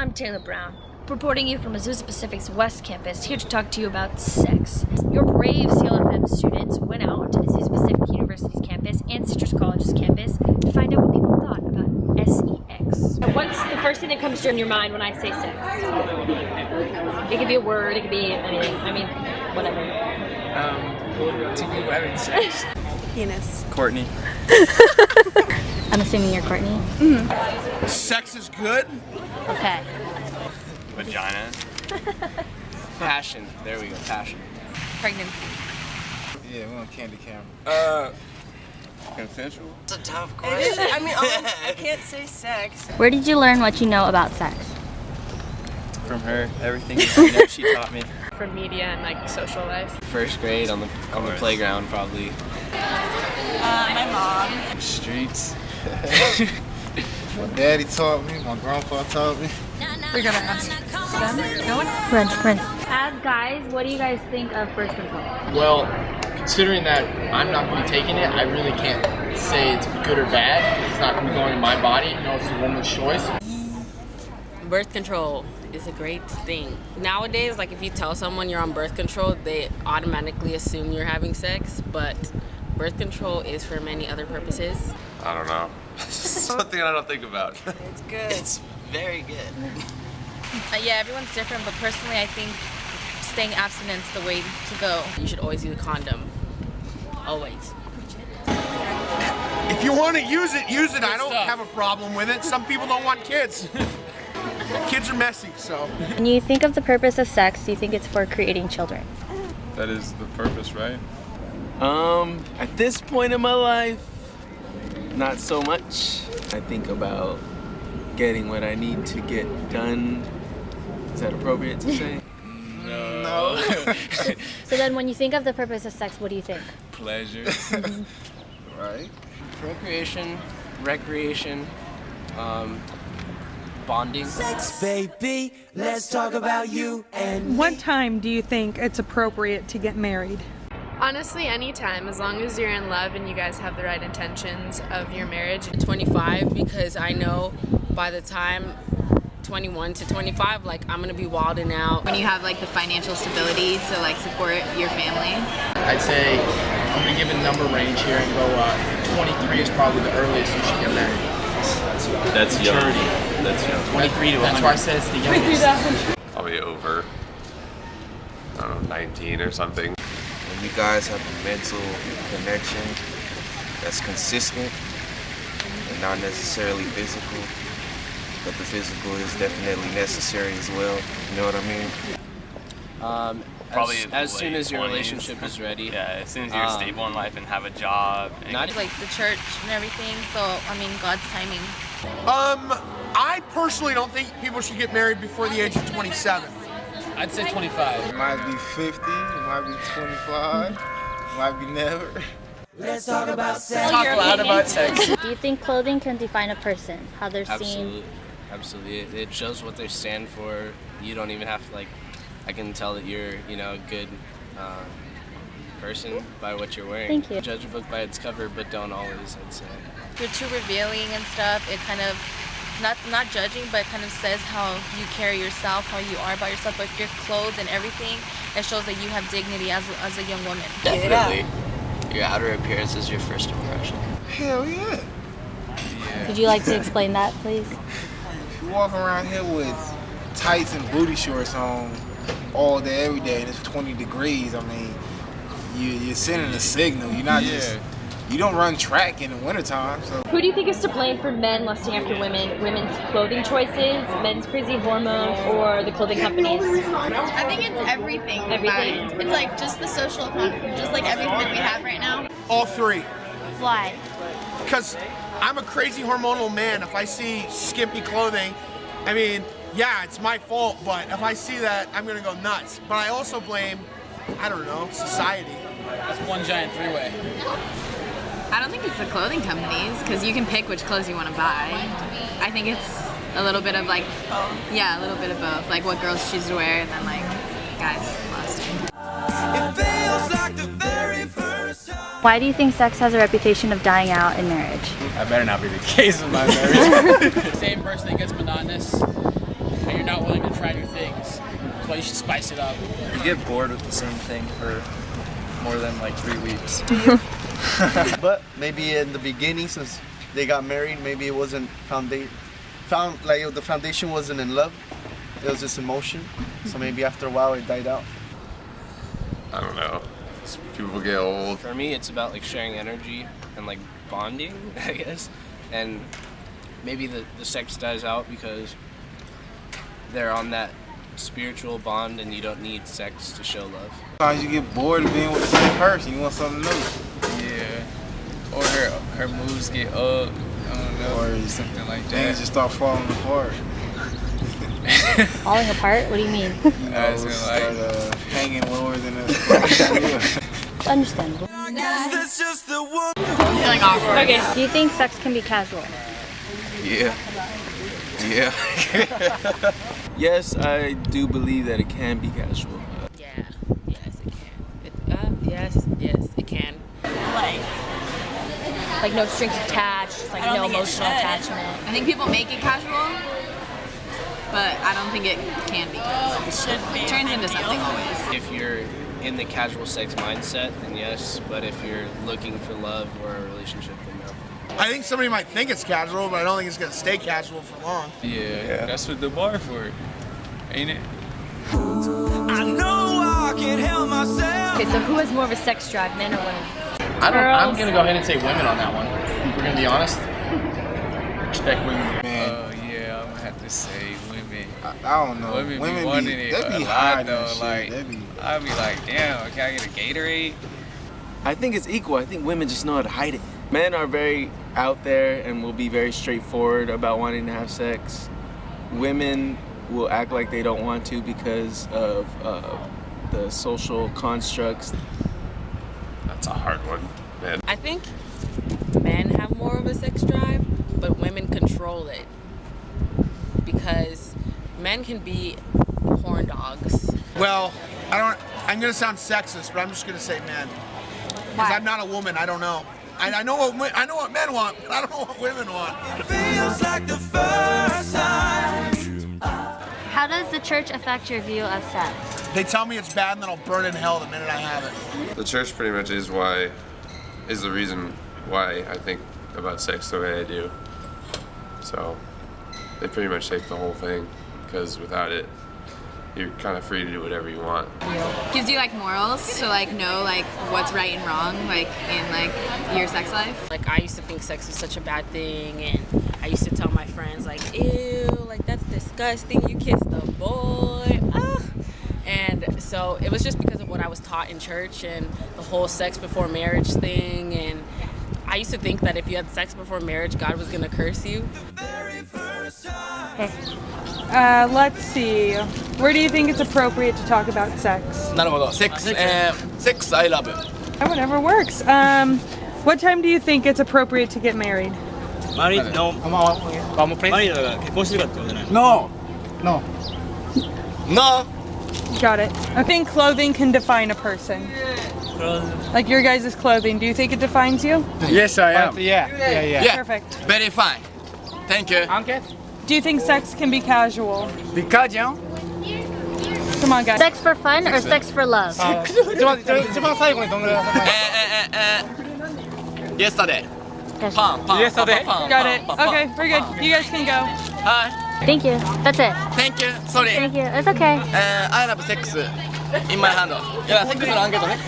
I'm Taylor Brown, reporting you from Azusa Pacific's West Campus, here to talk to you about sex. Your brave CLFM students went out to Azusa Pacific University's campus and Citrus College's campus to find out what people thought about sex. What's the first thing that comes to your mind when I say sex? It could be a word, it could be anything. I mean, whatever. To you having sex. Penis. Courtney. I'm assuming you're Courtney? Mm-hmm. Sex is good. Okay. Vagina. Passion. There we go. Passion. Pregnancy. Yeah, we want candy camera. Consensual. It's a tough It question. is, I can't say sex. Where did you learn what you know about sex? From her. Everything you know, she taught me. From media and like social life. First grade on the playground probably. My mom. Streets. My daddy taught me, my grandpa taught me. We're gonna ask them. No one? Run. As guys, what do you guys think of birth control? Well, considering that I'm not going to be taking it, I really can't say it's good or bad because it's not going to be going in my body. You know, it's a woman's choice. Birth control is a great thing. Nowadays, like if you tell someone you're on birth control, they automatically assume you're having sex, but birth control is for many other purposes. I don't know. Something I don't think about. It's good. It's very good. Yeah, everyone's different, but personally I think staying abstinent's the way to go. You should always use a condom. Always. If you want to use it, use it. I don't have a problem with it. Some people don't want kids. Kids are messy, so. When you think of the purpose of sex, do you think it's for creating children? That is the purpose, right? At this point in my life, not so much. I think about getting what I need to get done. Is that appropriate to say? No. So then when you think of the purpose of sex, what do you think? Pleasure. Right? Recreation, bonding. Baby, let's talk about you and What time do you think it's appropriate to get married? Honestly, anytime, as long as you're in love and you guys have the right intentions of your marriage. 25, because I know by the time 21 to 25, like I'm gonna be wilding out. When you have like the financial stability to like support your family. I'd say I'm going to give a number range here and go 23 is probably the earliest you should get married. That's young. Maturity. That's young. 23 to 100. That's why I said it's the youngest. Probably over, I don't know, 19 or something. When you guys have a mental connection that's consistent and not necessarily physical, but the physical is definitely necessary as well. You know what I mean? Probably as soon as your relationship is ready. Yeah, as soon as you're stable in life and have a job. And Not like the church and everything, so I mean God's timing. I personally don't think people should get married before the age of 27. I'd say 25. It might be 50, it might be 25, it might be never. let's talk about sex. Talk loud about sex. Do you think clothing can define a person? How they're seen? Absolutely. It shows what they stand for. You don't even have to I can tell that you're, a good person by what you're wearing. Thank you. Judge a book by its cover, but don't always, I'd say. If you're too revealing and stuff, it kind of not judging, but kind of says how you carry yourself, how you are by yourself. But if you're clothed and everything, it shows that you have dignity as a young woman. Definitely. Your outer appearance is your first impression. Hell yeah. Would you like to explain that, please? If you walk around here with tights and booty shorts on all day, every day, and it's 20 degrees, I mean, you're sending a signal. You're not just, you don't run track in the wintertime. So. Who do you think is to blame for men lusting after women's clothing choices, men's crazy hormones, or the clothing companies? I think it's everything. Everything? It's like just the social economy, just like everything that we have right now. All three. Why? Because I'm a crazy hormonal man. If I see skimpy clothing, I mean, yeah, it's my fault, but if I see that, I'm gonna go nuts. But I also blame, I don't know, society. That's one giant three-way. I don't think it's the clothing companies, because you can pick which clothes you want to buy. I think it's a little bit of a little bit of both, like what girls choose to wear, and then like guys lusting. It feels like the very first time. Why do you think sex has a reputation of dying out in marriage? That better not be the case in my marriage. Same person that gets monotonous. and you're not willing to try new things. That's why you should spice it up. You get bored with the same thing for more than like 3 weeks. But maybe in the beginning, since they got married, maybe it wasn't the foundation wasn't in love. It was just emotion. So maybe after a while it died out. I don't know. People get old. For me, it's about like sharing energy and like bonding, I guess. And maybe the sex dies out because they're on that spiritual bond and you don't need sex to show love. Sometimes you get bored of being with the same person. You want something new. Yeah. Or her moves get up. I don't know. Or something like that. Things just start falling apart. Falling apart? What do you mean? Start hanging lower than it's Understandable. That's just the one. Feeling awkward. Okay, do you think sex can be casual? Yeah. Yeah. Yes, I do believe that it can be casual. Yeah, yes, it can. Yes, it can. Like no strings attached, like no emotional attachment. I think people make it casual, but I don't think it can be casual. It should be. It turns into something always. If you're in the casual sex mindset, then yes. But if you're looking for love or a relationship, then no. I think somebody might think it's casual, but I don't think it's gonna stay casual for long. Yeah, that's what the bar for, ain't it? I know I can't help myself. Okay, so who has more of a sex drive, men or women? I'm gonna go ahead and say women on that one. If we're gonna be honest. Respect women. Oh yeah, I'm gonna have to say women. I don't know. Women Women be wanting be- it they be a lot hiding though. that shit. Like They be- I'd be like, damn, can I get a Gatorade? I think it's equal. I think women just know how to hide it. Men are very out there and will be very straightforward about wanting to have sex. Women will act like they don't want to because of the social constructs. That's a hard one, man. I think men have more of a sex drive, but women control it. Because men can be horn dogs. Well, I'm gonna sound sexist, but I'm just gonna say men. Because I'm not a woman, I don't know. I know what men want, but I don't know what women want. Feels like the first time. How does the church affect your view of sex? They tell me it's bad and then I'll burn in hell the minute I have it. The church pretty much is the reason why I think about sex the way I do. So they pretty much shape the whole thing, because without it, you're kind of free to do whatever you want. Gives you like morals to like know like what's right and wrong like in like your sex life. Like I used to think sex was such a bad thing, and I used to tell my friends like, ew, like that's disgusting, you kissed the boy. And so it was just because of what I was taught in church and the whole sex before marriage thing, and I used to think that if you had sex before marriage, God was gonna curse you. Okay. Let's see. Where do you think it's appropriate to talk about sex? なるほど。Sex, I love it. Whatever works. What time do you think it's appropriate to get married? Married? No. Married だから結婚してるかってことじゃない。 No. No. No. Got it. I think clothing can define a person. Like your guys' clothing. Do you think it defines you? Yes, I am. Yeah. Perfect. Very fine. Thank you. Do you think sex can be casual? Be casual? Come on, guys. Sex for fun or sex for love? Yesterday. Yesterday. Got it. Okay, we're good. You guys can go. Hi. Thank you. That's it. Thank you. Sorry. Thank you. It's okay. I love sex in my hand. いや、セックスのアンケートね。